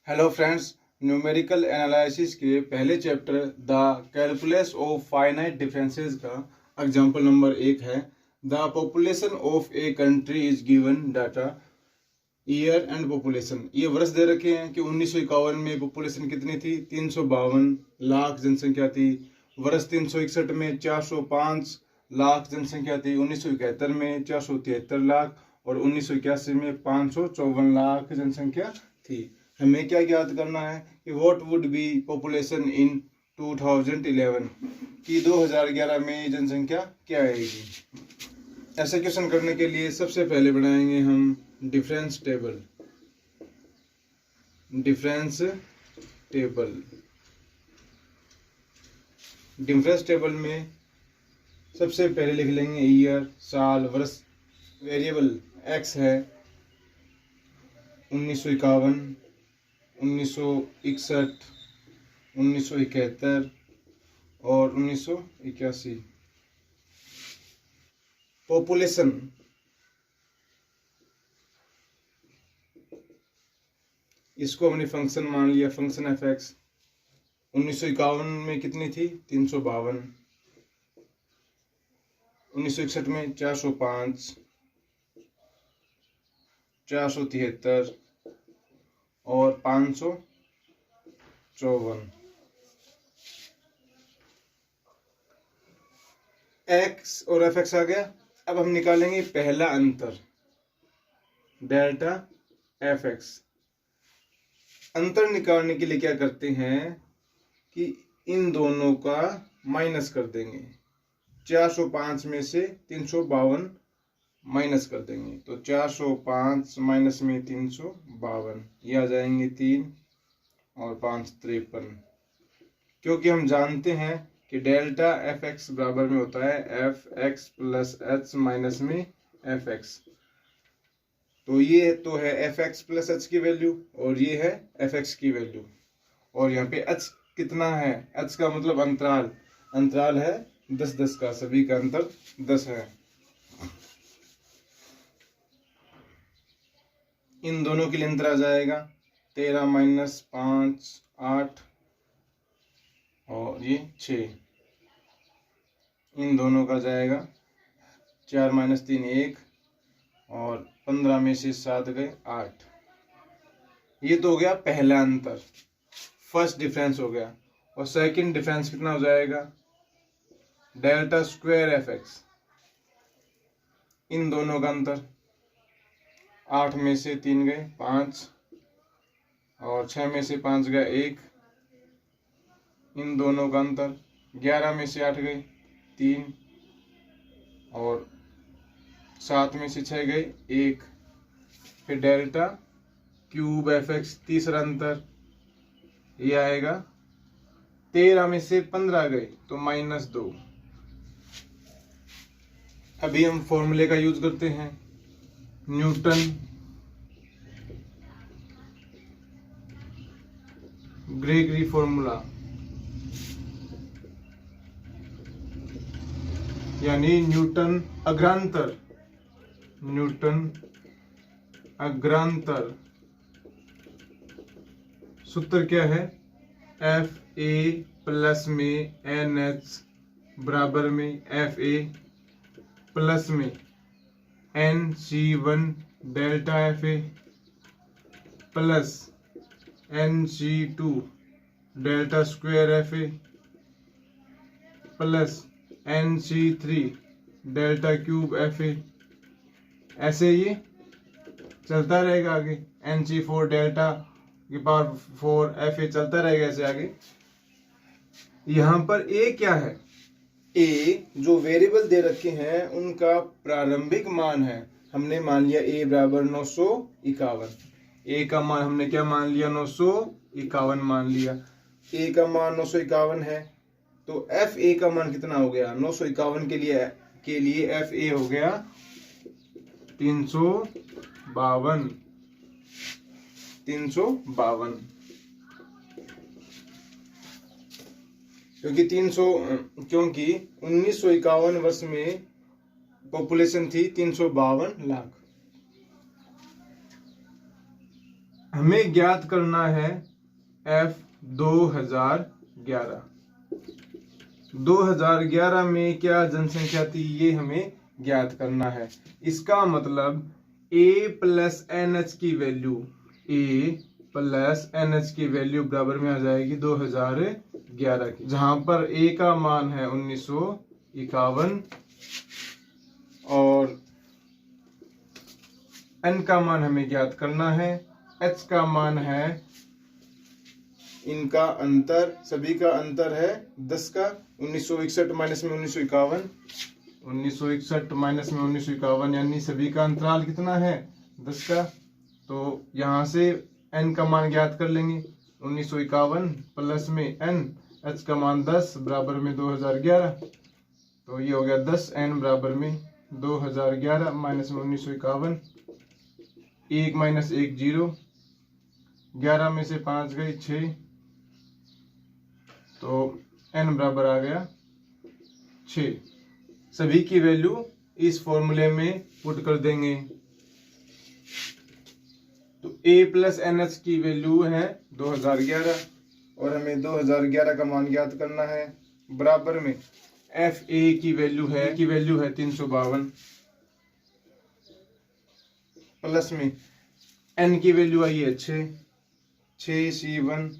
Hello friends, numerical analysis के पहले chapter the calculus of finite differences का example number 1 है। The population of a country is given data year and population. ये वर्ष दे रखे हैं कि 1951 में पॉपुलेशन कितनी थी, 352 लाख जनसंख्या थी। वर्ष 361 में 405 लाख जनसंख्या थी। 1971 में 473 लाख और 1981 में 554 लाख जनसंख्या थी। हमें क्या ज्ञात करना है कि what would be population in 2011 कि 2011 में जनसंख्या क्या आएगी। ऐसे क्वेश्चन करने के लिए सबसे पहले बनाएंगे हम डिफरेंस टेबल। डिफरेंस टेबल में सबसे पहले लिख लेंगे ईयर, साल, वर्ष। वेरिएबल एक्स है 1951, 1961, 1971 और 1981। पॉपुलेशन इसको हमने फंक्शन मान लिया, फंक्शन एफ एक्स। 1951 में कितनी थी, 352। 1961 में 405, 473 और 554। एक्स और एफ एक्स आ गया। अब हम निकालेंगे पहला अंतर, डेल्टा एफ एक्स। अंतर निकालने के लिए क्या करते हैं कि इन दोनों का माइनस कर देंगे। 405 में से 352 माइनस कर देंगे तो 405 माइनस में 352, ये आ जाएंगे 3 और 5 53। क्योंकि हम जानते हैं कि डेल्टा एफ एक्स बराबर में होता है F x plus H minus में एफ एक्स। तो ये तो है एफ एक्स प्लस एच की वैल्यू और ये है एफ एक्स की वैल्यू। और यहाँ पे एच कितना है, एच का मतलब अंतराल है 10-10 का, सभी का अंतर 10 है। इन दोनों के लिए अंतर आ जाएगा 13 माइनस 5 8 और ये 6। इन दोनों का जाएगा 4 माइनस 3 1 और 15 में से 7 गए 8। ये तो हो गया पहला अंतर, फर्स्ट डिफरेंस हो गया। और सेकंड डिफरेंस कितना हो जाएगा, डेल्टा स्क्वायर एफ एक्स। इन दोनों का अंतर 8 में से 3 गए 5 और 6 में से 5 गया 1। इन दोनों का अंतर 11 में से 8 गए 3 और 7 में से 6 गए 1। फिर डेल्टा क्यूब एफ एक्स, तीसरा अंतर ये आएगा 13 में से 15 गए तो -2। अभी हम फॉर्मूले का यूज करते हैं, न्यूटन ग्रेगरी फॉर्मूला, यानी न्यूटन अग्रांतर सूत्र क्या है, एफ ए प्लस में एन एच बराबर में एफ ए प्लस में N C 1 delta F A plus N C 2 delta square F A plus N C 3 delta cube F A. ऐसे ये चलता रहेगा आगे, एन सी 4 डेल्टा की पावर 4 एफ ए चलता रहेगा ऐसे आगे। यहाँ पर ए क्या है, ए जो वेरिएबल दे रखे हैं उनका प्रारंभिक मान है। हमने मान लिया ए बराबर 951। ए का मान हमने क्या मान लिया, 951 मान लिया। ए का मान 951 है तो एफ ए का मान कितना हो गया, 951 के लिए एफ ए हो गया 352। क्योंकि 1951 वर्ष में पॉपुलेशन थी 352 लाख। हमें ज्ञात करना है F 2011। 2011 में क्या जनसंख्या थी ये हमें ज्ञात करना है। इसका मतलब A प्लस NH की वैल्यू, A प्लस NH की वैल्यू बराबर में आ जाएगी 2011 की, जहां पर A का मान है 1951 और N का मान हमें ज्ञात करना है। H का मान है, इनका अंतर, सभी का अंतर है 10 का। 1961 माइनस में 1951, 1961 माइनस में 1951 यानी सभी का अंतराल कितना है 10 का। तो यहाँ से n का मान ज्ञात कर लेंगे। 1951 प्लस में n, h का मान 10 बराबर में 2011। तो ये हो गया 10n बराबर में 2011 माइनस में 1951। 1 माइनस 1 0, 11 में से 5 गई 6, तो n बराबर आ गया 6। सभी की वैल्यू इस फॉर्मूले में पुट कर देंगे। तो A प्लस NH की वैल्यू है 2011 और हमें 2011 का मान ज्ञात करना है। बराबर में FA की वैल्यू है 352 प्लस में N की वैल्यू आई है 6C1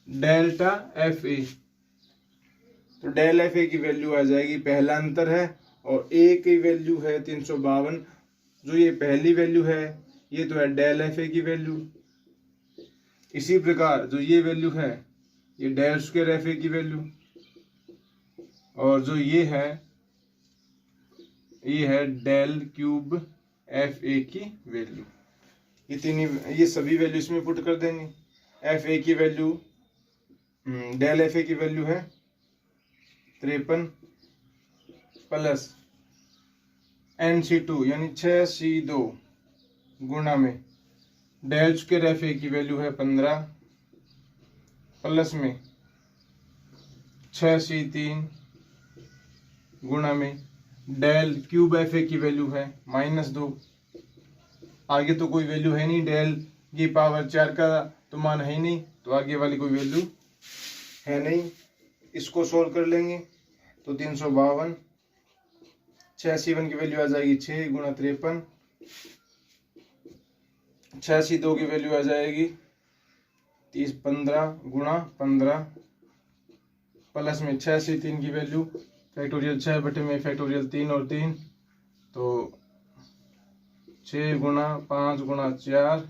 डेल्टा FA। तो डेल FA की वैल्यू आ जाएगी, पहला अंतर है और A की वैल्यू है 352। जो ये पहली वैल्यू है ये तो है डेल FA की वैल्यू। इसी प्रकार जो ये वैल्यू है ये डेल स्क्वायर FA की वैल्यू, और जो ये है डेल क्यूब FA की वैल्यू। ये सभी वैल्यू इसमें पुट कर देंगे। FA की वैल्यू, डेल FA की वैल्यू है 53 प्लस NC2 यानी 6C2 गुणा में डेल स्क्वायर FA की वैल्यू है 15 प्लस में 6C3 गुणा में डेल क्यूब FA की वैल्यू है -2। आगे तो कोई वैल्यू है नहीं, डेल की पावर 4 का तो मान है ही नहीं, तो आगे वाली कोई वैल्यू है नहीं। इसको सोल्व कर लेंगे तो 352, 6C1 की वैल्यू आ जाएगी 6 गुणा 53, 6C2 की वैल्यू आ जाएगी 15 गुणा 15 प्लस में 6C3 की वैल्यू फैक्टोरियल 6 बटे में फैक्टोरियल 3 और 3, तो 6 गुणा 5 गुणा 4,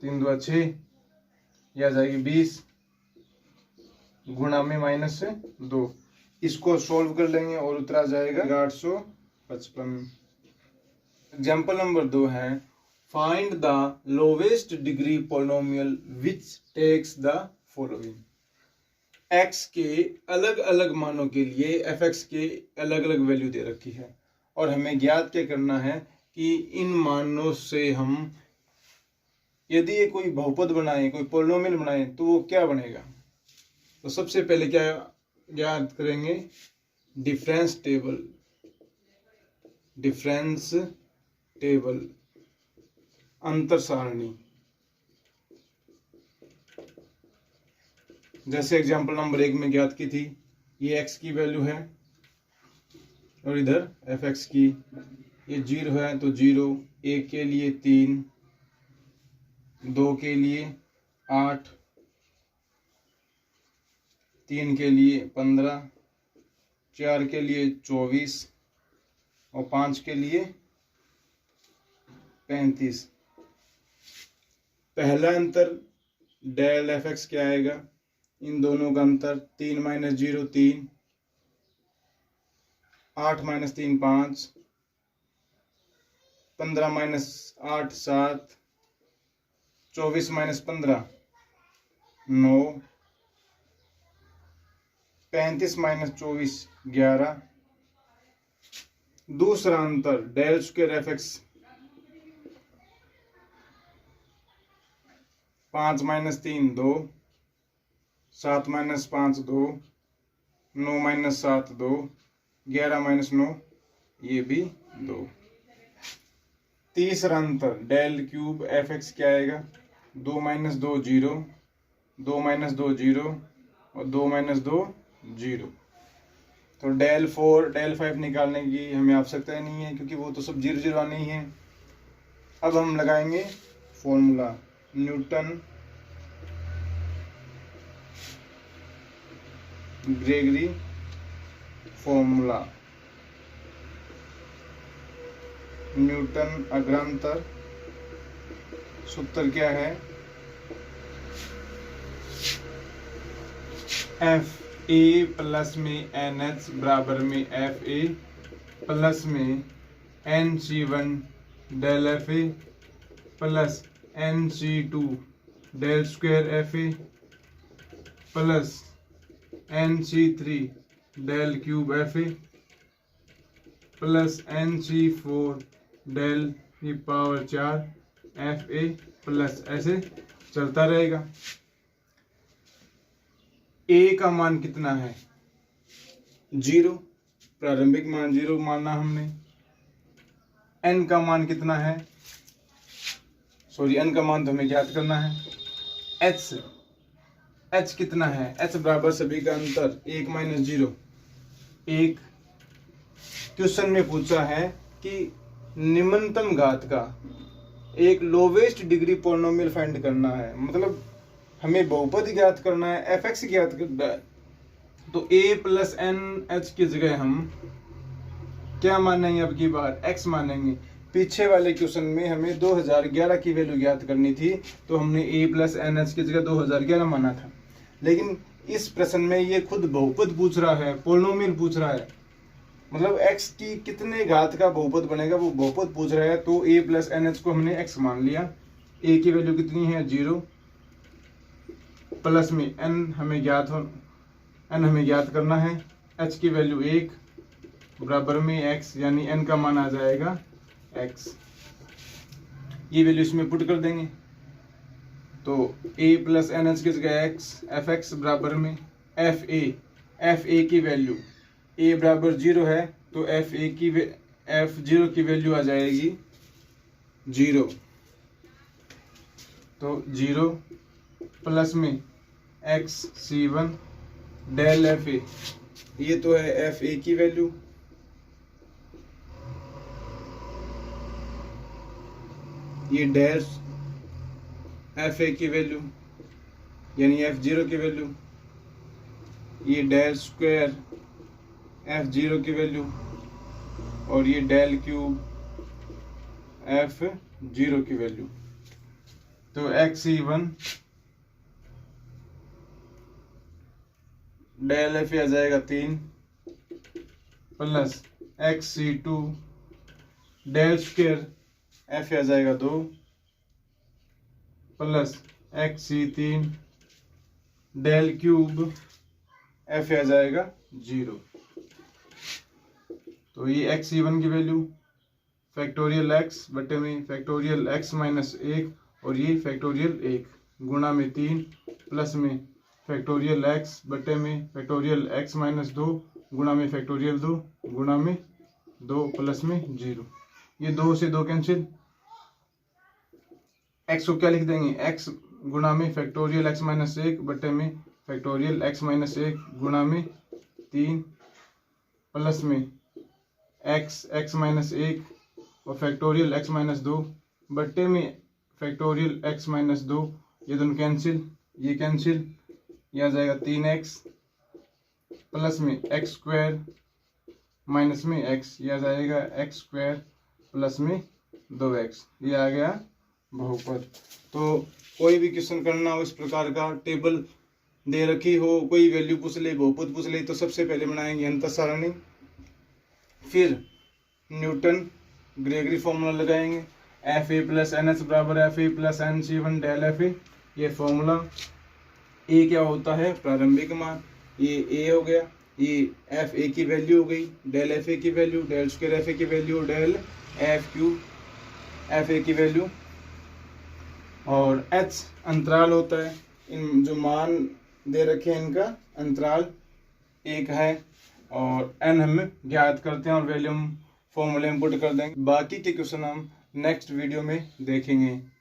3 2 6, यह आ जाएगी 20 गुणा में -2। इसको सॉल्व कर लेंगे और उत्तर आ जाएगा 855। एग्जाम्पल नंबर 2 है, find the lowest degree polynomial which takes the following. x के अलग अलग मानों के लिए fx के अलग अलग वैल्यू दे रखी है और हमें ज्ञात क्या करना है कि इन मानों से हम यदि ये कोई बहुपद बनाए, कोई पोलिनोमियल बनाए तो वो क्या बनेगा। तो सबसे पहले क्या ज्ञात करेंगे, डिफरेंस टेबल अंतर सारणी। जैसे एग्जांपल नंबर 1 में ज्ञात की थी, ये x की वैल्यू है और इधर fx की, ये 0 है तो 0, 1 के लिए 3, 2 के लिए 8, 3 के लिए 15, 4 के लिए 24 और 5 के लिए 35। पहला अंतर डेल fx क्या आएगा, इन दोनों का अंतर 3 - 0 3, 8 - 3 5, 15 - 8 7, 24 - 15 9, 35 - 24 11। दूसरा अंतर डेल स्क्वायर fx 5 - 3 2, 7 - 5 2, 9 - 7 2, 11 - 9 ये भी 2। तीसरा अंतर डेल क्यूब एफ एक्स क्या आएगा, 2 - 2 0, 2 - 2 0 और 2 - 2 0। तो डेल 4 डेल 5 निकालने की हमें आवश्यकता ही नहीं है क्योंकि वो तो सब 0 0 आने ही है। अब हम लगाएंगे formula Newton Gregory formula. Newton अग्रांतर सूत्र क्या है, एफ ए प्लस में एन एच बराबर में एफ ए प्लस में N C 1 del F A plus N C 2 del square F A plus N C 3 del cube F A plus N C 4 del की power 4 F A plus ऐसे चलता रहेगा। ए का मान कितना है, 0, प्रारंभिक मान 0 माना हमने। एन का मान कितना है, एन का मान तो हमें ज्ञात करना है। एच कितना है, एच बराबर सभी का अंतर 1 - 0। एक क्वेश्चन में पूछा है कि निम्नतम घात का एक लोवेस्ट डिग्री पॉलिनोमियल फाइंड करना है, मतलब हमें बहुपद ज्ञात करना है, एफ एक्स ज्ञात करना है। तो ए प्लस एन एच की जगह हम क्या मानेंगे, अब की बार एक्स मानेंगे। पीछे वाले क्वेश्चन में हमें 2011 की वैल्यू ज्ञात करनी थी तो हमने ए प्लस एन एच की जगह 2011 माना था, लेकिन इस प्रश्न में ये खुद बहुपद पूछ रहा है, पॉलिनोमियल पूछ रहा है, मतलब x की कितने घात का बहुपद बनेगा वो बहुपद पूछ रहा है। तो a प्लस एन एच को हमने x मान लिया। a की वैल्यू कितनी है, 0, प्लस में n हमें ज्ञात करना है, h की वैल्यू 1 बराबर में x, यानी n का मान आ जाएगा x। ये वैल्यू इसमें पुट कर देंगे तो a प्लस एन एच की जगह x, एफ एक्स बराबर में एफ ए की वैल्यू a बराबर 0 है तो एफ 0 की वैल्यू आ जाएगी 0। तो 0 प्लस में x C1 del F A, ये तो है एफ ए की वैल्यू, ये डैश एफ ए की वैल्यू यानी एफ 0 की वैल्यू, ये डेल स्क्वायर एफ 0 की वैल्यू और ये डेल क्यूब एफ 0 की वैल्यू। तो एक्स C1 डेल एफ आ जाएगा 3 plus X C2 del square F आ जाएगा 2 plus X C3 del cube F आ जाएगा 0। तो ये एक्स C1 की वैल्यू फैक्टोरियल एक्स बटे में फैक्टोरियल एक्स माइनस 1 और ये फैक्टोरियल 1 गुणा में 3 प्लस में फैक्टोरियल एक्स बटे में फैक्टोरियल एक्स माइनस 2 गुणा में फैक्टोरियल 2 गुणा में 2 प्लस में 0। ये 2 से 2 कैंसिल, एक्स को क्या लिख देंगे, एक्स गुणा में फैक्टोरियल एक्स माइनस 1 बटे में फैक्टोरियल एक्स माइनस 1 गुणा में 3 प्लस में एक्स माइनस 1 और फैक्टोरियल एक्स माइनस 2 बट्टे में फैक्टोरियल एक्स माइनस 2, ये दोनों कैंसिल, ये कैंसिल, ये आ जाएगा 3x प्लस में एक्स स्क्वायर माइनस में x, ये आ जाएगा एक्स स्क्वायर प्लस में 2x, ये आ गया बहुपद। तो कोई भी क्वेश्चन करना हो इस प्रकार का, टेबल दे रखी हो, कोई वैल्यू पूछ ले, बहुपद पूछ ले, तो सबसे पहले बनाएंगे अंतर सारणी, फिर न्यूटन ग्रेगरी फॉर्मूला लगाएंगे, F A plus N H बराबर F A plus N C1 del F A. ये फॉर्मूला ए क्या होता है, प्रारंभिक मान, ये ए हो गया, ये एफ ए की वैल्यू हो गई, डेल एफ ए की value, del square F A की value, del F Q F A की वैल्यू, और एच अंतराल होता है, इन जो मान दे रखे हैं इनका अंतराल 1 है, और एन हम ज्ञात करते हैं और वैल्यू हम फॉर्मूले में पुट कर देंगे। बाकी के क्वेश्चन हम नेक्स्ट वीडियो में देखेंगे।